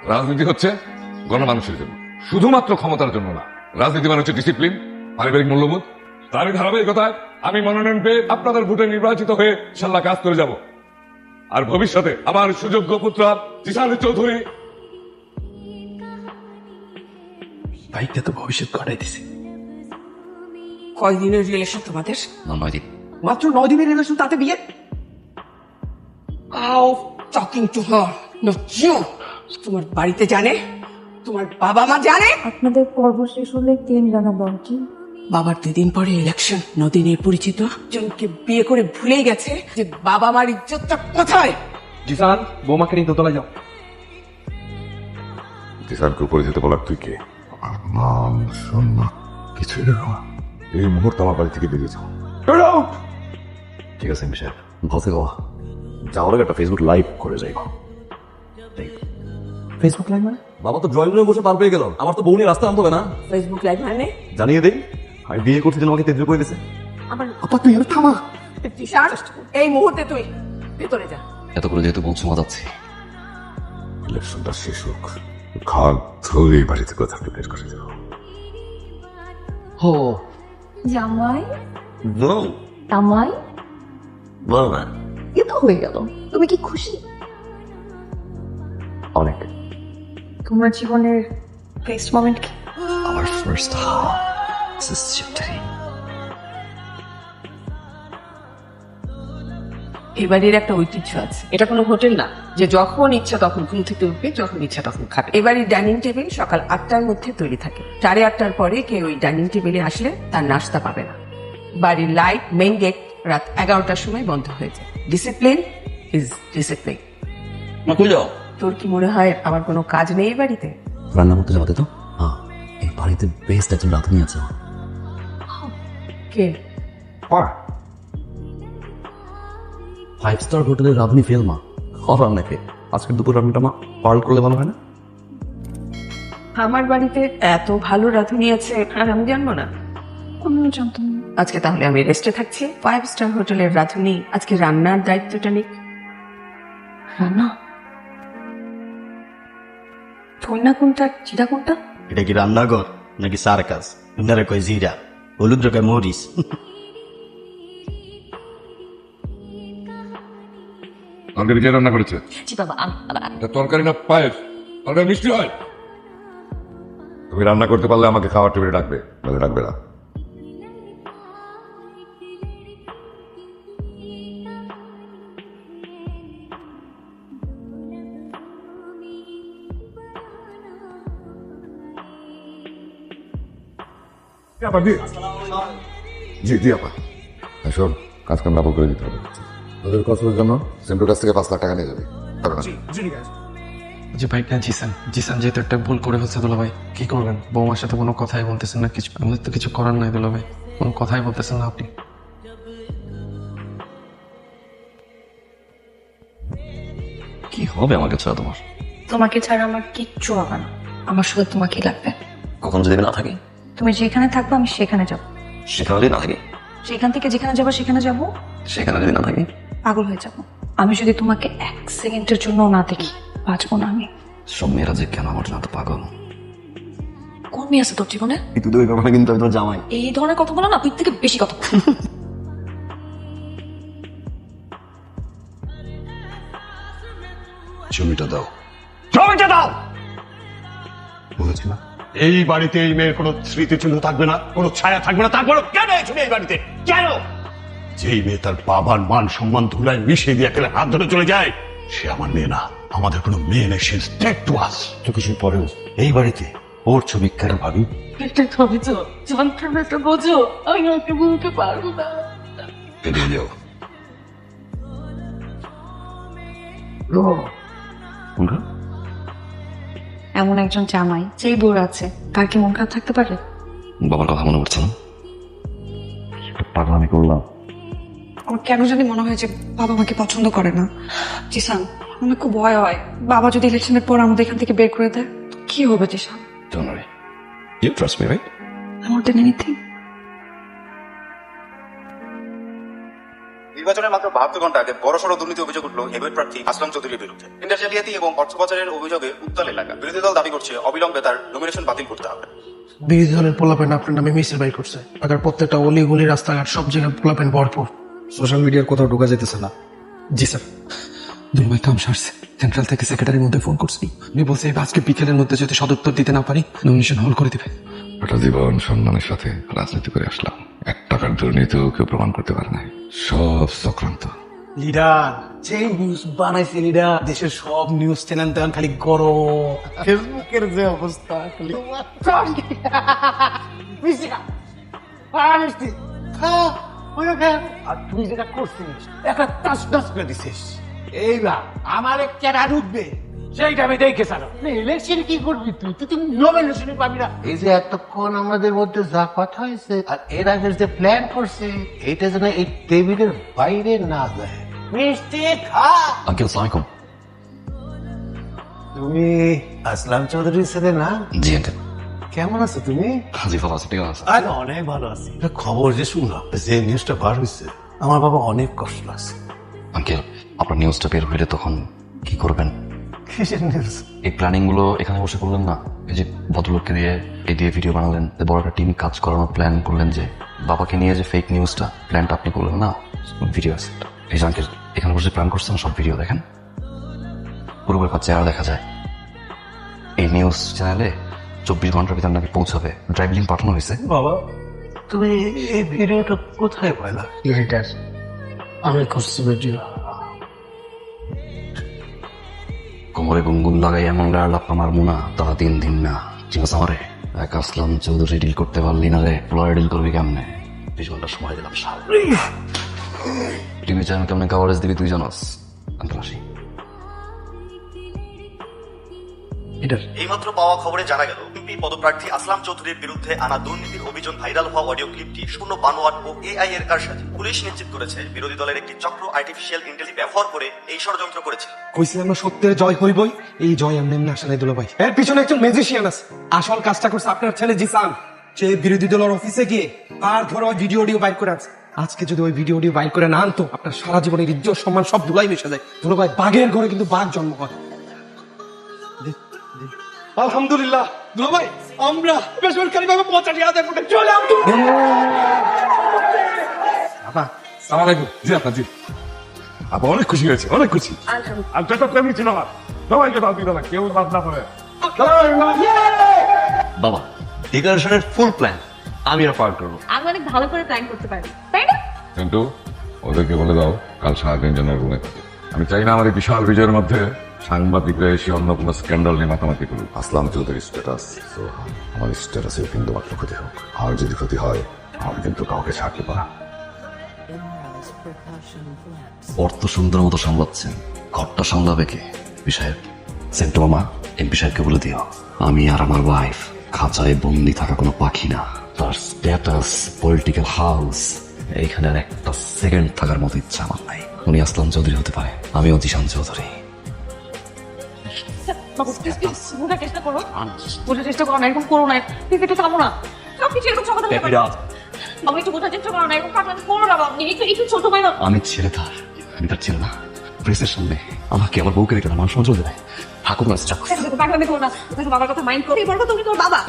রাজনীতি হচ্ছে গণমানুষের জন্য, শুধুমাত্র ক্ষমতার জন্য না। রাজনীতি মানে হচ্ছে ডিসিপ্লিন, পারিবারিক মূল্যবোধ। তারই ধারাবাহিকতায় আমি মনোনয়ন পেয়ে আপনাদের ভোটে নির্বাচিত হয়ে ইনশাল্লাহ কাজ করে যাব। আর ভবিষ্যতে আমার সুযোগ্য পুত্র জিসান চৌধুরী। ভাইটা তো ভবিষ্যৎ ঘটাই দিছে। কয়দিনের রিলেশন তোমাদের? 9 দিন। মাত্র 9 দিনের রিলেশন, তাতে বিয়ে? How talking to her, not you. তোমার বাড়িতে জানে, তোমার বাবা মা জানে। আপনাদের পর্ব শেষ হলে 3 জানাবো কি? বাবার 2 দিন পরে ইলেকশন, নদিনের পরিচিত জনকে বিয়ে করে ভুলেই গেছে যে বাবা মার ইজ্জতটা কোথায়। জিসান, বৌমাকে নিয়ে দোতলায় যাও। জিসানকে পরিচিত বলার তুই কে? আমার মান সম্মান কিছুই রাখো না। এই মুহূর্তে আমার বাড়ি থেকে বেরিয়ে যাও। ঠিক আছে মিশাল, বসে গো যাওয়ার আগে একটা ফেসবুক লাইভ করে যাইব। ফেসবুক লাইভ মানে? বাবা তো ড্রয়িং রুমে বসে পার পেয়ে গেল, আমার তো বউ নিয়ে রাস্তা আনতে হবে না। ফেসবুক লাইভ মানে? জানিয়ে দেই, আমি বিয়ে করতে আমাকে তেজু করে দিছে। আমার আপা তুই আর থামা। জিসান, এই মুহূর্তে তুই ভেতরে যা। এত করে যেহেতু বলছো মাতাচ্ছি। ইলেকশনটা শেষ হোক, খান ধরে এই বাড়িতে কোথাও বের করে দেবো। হো জামাই বউ জামাই বউ না এ তো হয়ে গেল, তুমি কি খুশি? অনেক। তোমার জীবনের বেস্ট মোমেন্ট কি? আমার ফার্স্ট হাফ দিস চ্যাপ্টার। এবারের একটা ঐতিহ্য আছে, এটা কোনো হোটেল না যে যখন ইচ্ছা তখন ঘুম থেকে উঠবে, যখন ইচ্ছা তখন খাবে। এবারের ডাইনিং টেবিল সকাল 8টার মধ্যে তৈরি থাকে। 8:30টার পরে কেউ ওই ডাইনিং টেবিলে আসলে তার নাস্তা পাবে না। বাড়ির লাইট, মেইন গেট রাত 11টার সময় বন্ধ হয়ে যায়। Discipline is discipline. তোর কি মনে হয় আমার কোনো কাজ নেই এই বাড়িতে? রান্না করতে যাওয়াতে তো হ্যাঁ, এই বাড়িতে বেস্ট একজন রাঁধুনি আছে। কে? 5 স্টার হোটেলের রাঁধুনি ফেল মা। খাবার নাকি আজকের দুপুর রান্নাটা মা পার্ল করলে ভালো হয় না? আমার বাড়িতে এত ভালো রাঁধুনি আছে আর আমি জানবো না? আমিও জানতাম না। আজকে তাহলে আমি রেস্টে থাকছি। 5 স্টার হোটেলের রাঁধুনি আজকে রান্নার দায়িত্বটা নিক। রান্না ধন্যা কোনটা, জিরা কোনটা? এটা কি রান্নাঘর নাকি সার্কাস? উনারে কয় জিরা, হলুদ রকম মরিচ। তরকারি কে রান্না করেছে? জি বাবা, এটা তরকারি না পায়েস? তরকারি মিষ্টি হয়। তুমি রান্না করতে পারলে আমাকে খাওয়ার টেবিলে ডাকবে, নাহলে ডাকবে না। জি জি আপা। শোন, কাজ কাম ডাবল করে দিতে হবে। তোদের খরচের জন্য সিম্পুর কাছ থেকে 5 লাখ টাকা নিয়ে যাবে। যে ভাইটা জিসান যেহেতু একটা ভুল করে ফেলছে দুলা ভাই, কি করবেন? বৌমার সাথে কোনো কথাই বলতেছেন না, কিছু আমাদের তো কিছু করার নাই দুলা ভাই, কোনো কথাই বলতেছেন না আপনি। কি হবে আমাকে ছাড়া তোমার? তোমাকে ছাড়া আমার কিচ্ছু হবে না, আমার শুধু তোমাকেই লাগবে। কখনো যদি আমি না থাকি? তুমি যেখানে থাকবে আমি সেখানে যাব, সেখানে যদি না থাকি? সেখান থেকে যেখানে যাবো সেখানে যাব। সেখানে যদি না থাকি? পাগল হয়ে যাব। আমি যদি তোমাকে 1 সেকেন্ডের জন্য না দেখি বাঁচবো না আমি। সব মেয়েরা যে কেন আমার জন্য এত পাগল? কোন মেয়ে আছে তোর জীবনে? তুই তো ওই ব্যাপারে কিন্তু আমি তোমার জামাই। এই ধরনের কথা বলো না, তুই থেকে বেশি কথা বলো। জমিটা দাও। জমিটা দাও। বুঝেছি না? এই বাড়িতে এই মেয়ের কোনো স্মৃতিচিহ্ন থাকবে না, কোনো ছায়া থাকবে না। তারপরে কেন এসেছো এই বাড়িতে? কেন? যেই মেয়ে তার বাবার মান সম্মান ধুলায় মিশিয়ে দিয়ে একেবারে হাত ধরে চলে যায়, সে আমার মেয়ে না। আমাদের কোনো মেয়ে নেই, সে ডেড টু আস। তো কিছু পরেও এই বাড়িতে ওর ছবি কেন ভাবি? এটা তুমি তো যন্ত্রণাটা বোঝো, আমি ওকে বলতে পারবো না। বেরিয়ে যাও। কোনটা? এমন একজন জামাই যেই বোর আছে, তার কি মন খারাপ থাকতে পারে? বাবার কথা মনে পড়ছে না? পাগল আমি করলাম। আমার কেন জানি মনে হয় যে বাবা আমাকে পছন্দ করে না। জিসান, আমার খুব ভয় হয় বাবা যদি ইলেকশনের পর আমাদের এখান থেকে বের করে দেয়, তো কি হবে Jisan? Don't worry. You trust me, right? More than anything. নির্বাচনের মাত্র 72 ঘন্টা আগে বড়সড় দুর্নীতি অভিযোগ উঠল এবার প্রার্থী আসলাম চৌধুরীর বিরুদ্ধে। টেন্ডার জালিয়াতি এবং অর্থ পাচারের অভিযোগে উত্তাল এলাকা। বিরোধী দল দাবি করছে অবিলম্বে তার নমিনেশন বাতিল করতে হবে। বিরোধী দলের পোলাপেন আপনার নামে মিছিল বাই করছে। ঢাকার প্রত্যেকটা অলি গলি রাস্তাঘাট সব জায়গায় পোলাপেন ভরপুর। সোশ্যাল মিডিয়ার কোথাও ঢোকা যেতেছে না। জি স্যার, দুর্ভাই কাম সারছে। সেন্ট্রাল থেকে সেক্রেটারির মধ্যে ফোন করছি, উনি বলছে আজকে বিকেলের মধ্যে যদি সদুত্তর দিতে না পারি নমিনেশন হল করে দিবে। একটা জীবন সম্মানের সাথে রাজনীতি করে আসলাম, 1 টাকার দুর্নীতিও কেউ প্রমাণ করতে পারে নাই। সব চক্রান্ত। লিডার যে নিউজ বানাইছে লিডার, দেশের সব নিউজ চ্যানেল দেন খালি গরম। ফেসবুকের যে অবস্থা খালি আর তুই যেটা করছিস একটা টাচ টাচ করে দিছিস। এইবার আমার কেনা ঢুকবে সেইটা আমি দেখে ছাড়ো। ইলেকশন কি করবি তুই? তুই নমিনেশন পাবি না। এই যে এতক্ষণ আমাদের মধ্যে যা কথা হয়েছে আর এর আগের যে প্ল্যান করছে এটা যেন এই টেবিলের বাইরে না যায়। মিষ্টি খা। আঙ্কেল আসসালামু আলাইকুম। তুমি আসলাম চৌধুরীর ছেলে না? জি আঙ্কেল। কেমন আছো তুমি? জি ভালো আছি, ঠিক আছে। আমি অনেক ভালো আছি। একটা খবর যে শুনলাম, যে নিউজটা বার হয়েছে, আমার বাবা অনেক কষ্ট আছে। আঙ্কেল আপনার নিউজটা বের হইলে তখন কি করবেন? কিসের নিউজ? এই প্ল্যানিং গুলো এখানে বসে করলেন না? এই যে ভদ্রলোককে দিয়ে এই দিয়ে ভিডিও বানালেন, বড় একটা টিম কাজ করানোর প্ল্যান করলেন, যে বাবাকে নিয়ে যে ফেক নিউজটা প্ল্যানটা আপনি করলেন না, ভিডিও আছে। এই যে আঙ্কেল এখানে বসে প্ল্যান করছেন, সব ভিডিও দেখেন, পুরোপুরি চেহারা দেখা যায়। এই নিউজ চ্যানেলে 24 ঘন্টার ভিতর নাকি পৌঁছাবে, ড্রাইভ লিঙ্ক পাঠানো হয়েছে। বাবা তুমি এই ভিডিওটা কোথায় পাইলা? লিডার আমি করছি ভিডিও। কোমরে গুনগুন লাগাই এমন লাপ আমার মুনা তা দিন দিন না। ঠিক আছে আমারে এক আসলাম চৌধুরী ডিল করতে পারলি না রে, প্লয় ডিল করবি কেমনে? 20 ঘন্টা সময় দিলাম সাল। টিভি চ্যানেল কেমনে কাভারেজ দিবি তুই জানাস। আঙ্কেল আসি। এইমাত্র পাওয়া খবরে জানা গেল এমপি পদপ্রার্থী আসলাম চৌধুরীর বিরুদ্ধে আনা দুর্নীতির অভিযোগ ভাইরাল হওয়া অডিও ক্লিপটি সম্পূর্ণ বানোয়াট ও এআই এর কারসাজি। পুলিশ নিশ্চিত করেছে বিরোধী দলের একটি চক্র আর্টিফিশিয়াল ইন্টেলিজেন্স ব্যবহার করে এই ষড়যন্ত্র করেছিল। কইছিলাম না সত্যের জয় হইবই, এই জয় এমনি এমনি আসে নাই দুলাভাই। এর পিছনে একজন ম্যাজিশিয়ান আছে। আসল কাজটা করছে আপনার ছেলে জিসান। সে বিরোধী দলের অফিসে গিয়ে আর ধরো ভিডিও বাইর করে আছে। আজকে যদি ওই ভিডিও বাইর করে না আনতো, আপনার সারা জীবনের ইজ্জত সম্মান সব ধুলাই মিশে যায়। দুলাভাই বাঘের ঘরে কিন্তু বাঘ জন্ম হয়। আলহামদুলিল্লাহ দুলাভাই, আমরা বেসরকারিভাবে 50,000 কোটি চলে আসবো। সালাম আলাইকুম। জি আপনার জি আপা অনেক খুশি হয়েছে, অনেক খুশি। আর যত প্রেমী ছিল আমার সবাইকে দাও দিতে না, কেউ বাদ না পড়ে। বাবা ডিক্লারেশনের ফুল প্ল্যান আমি আর পার করবো। আমি অনেক ভালো করে প্ল্যান করতে পারি, তাই না? কিন্তু ওদেরকে বলে দাও কাল সারাদিন যেন রুমে থাকে। আমি চাই না আমার এই বিশাল বিজয়ের মধ্যে সাংবাদিকরা এসে অন্য কোনো স্ক্যান্ডাল নিয়ে মাতামাতি করুক। আসলাম চৌধুরীর স্ট্যাটাস, আমার স্ট্যাটাসের কিন্তু মাত্র ক্ষতি হোক। আর যদি ক্ষতি হয় আমি কিন্তু কাউকে ছাড়তে পারা। অর্থ সুন্দর মতো সামলাচ্ছেন, ঘরটা সামলাবে কে? বিষয় সেন্টু মামা এমপি সাহেবকে বলে দিও আমি আর আমার ওয়াইফ খাঁচায় বন্দি থাকা কোনো পাখি না। তার স্ট্যাটাস, পলিটিক্যাল হাউস, এইখানে আর একটা সেকেন্ড থাকার মতো ইচ্ছা আমার নাই। উনি আসলাম চৌধুরী হতে পারে, আমিও জিসান চৌধুরী। বাবু প্লিজ প্লিজ বোঝার চেষ্টা করো, বোঝার চেষ্টা করো না, এরকম করো না, প্লিজ একটু থামো না। সবকিছু এরকম ছোট বাবু একটু বোঝার চেষ্টা করো না, এরকম পাগলামি করো না বাবু, একটু ছোট ভাই না। আমি ছেলে তার, আমি তার ছেলে না। প্রেসের সামনে আমাকে আমার বউকে রেখে মানুষ চলে যাবে। ঠাকুর মাস চাক পাগলামি করো না, তুমি বাবার কথা মাইন্ড করো। এই বড় তুমি তোর বাবা।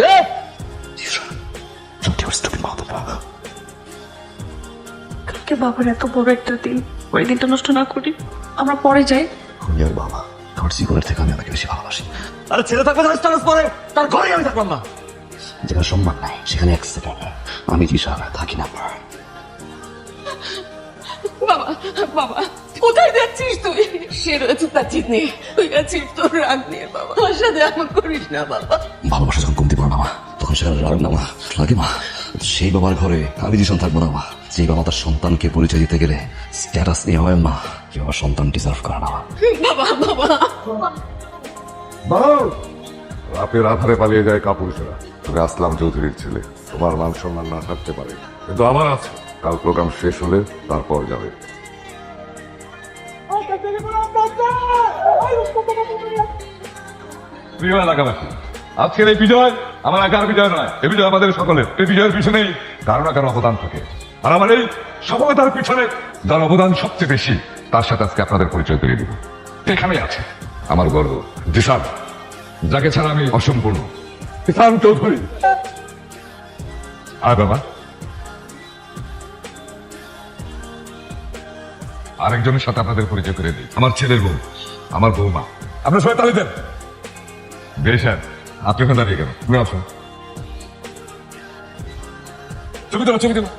কালকে বাবার এত বড় একটা দিন, ওই দিনটা নষ্ট না করি, আমরা পরে যাই। আমি আর বাবা আমার জীবনের থেকে আমি আমাকে বেশি ভালোবাসি। আরে ছেলে থাকবে তার স্ট্যাটাস পরে, তার ঘরে আমি থাকলাম না। যেখানে সম্মান নাই সেখানে এক সেকেন্ড আমি জিসান থাকি না। বাবা বাবা কোথায় যাচ্ছিস তুই? সে রয়েছে তার চিত নিয়ে, তুই আছিস তোর রাগ নিয়ে। বাবা আমার সাথে এমন করিস না বাবা। ভালোবাসা যখন কমতি পড়ে না মা, তখন সেখানে রাগ না মা লাগে মা। সেই বাবার ঘরে আমি জিসান থাকবো না মা। যে বাবা তার সন্তানকে পরিচয় দিতে গেলে স্ট্যাটাস নিয়ে হয় মা, যে বাবার সন্তান ডিজার্ভ করে না মা। বাবা বাবা রাতের আধারে পালিয়ে যায় কাপুরুষেরা। তবে আসলাম চৌধুরীর ছেলে, তোমার মান সম্মান না থাকতে পারে, কিন্তু আমার আছে। কাল প্রোগ্রাম শেষ হলে তারপর যাবে। প্রিয় এলাকাবাসী, আজকের এই বিজয় আমার একার বিজয় নয়, এই বিজয় আমাদের সকলের। এই বিজয়ের পিছনেই কারো না কারো অবদান থাকে, আর আমার এই সফলতার পিছনে যার অবদান সবচেয়ে বেশি, তার সাথে আজকে আপনাদের পরিচয় করিয়ে দেব। এখানেই আছে আমার গর্ব, জিসান, যাকে ছাড়া আমি অসম্পূর্ণ। জিসান চৌধুরী। আর বাবা, আরেকজনের সাথে আপনাদের পরিচয় করে দিই, আমার ছেলের বউ, আমার বৌমা। আপনার সবাই তালি দেন। বেশ, আপনি ওখানে দাঁড়িয়ে কেন? তুমি আসুন, ছবি তোলো, ছবি তোলো।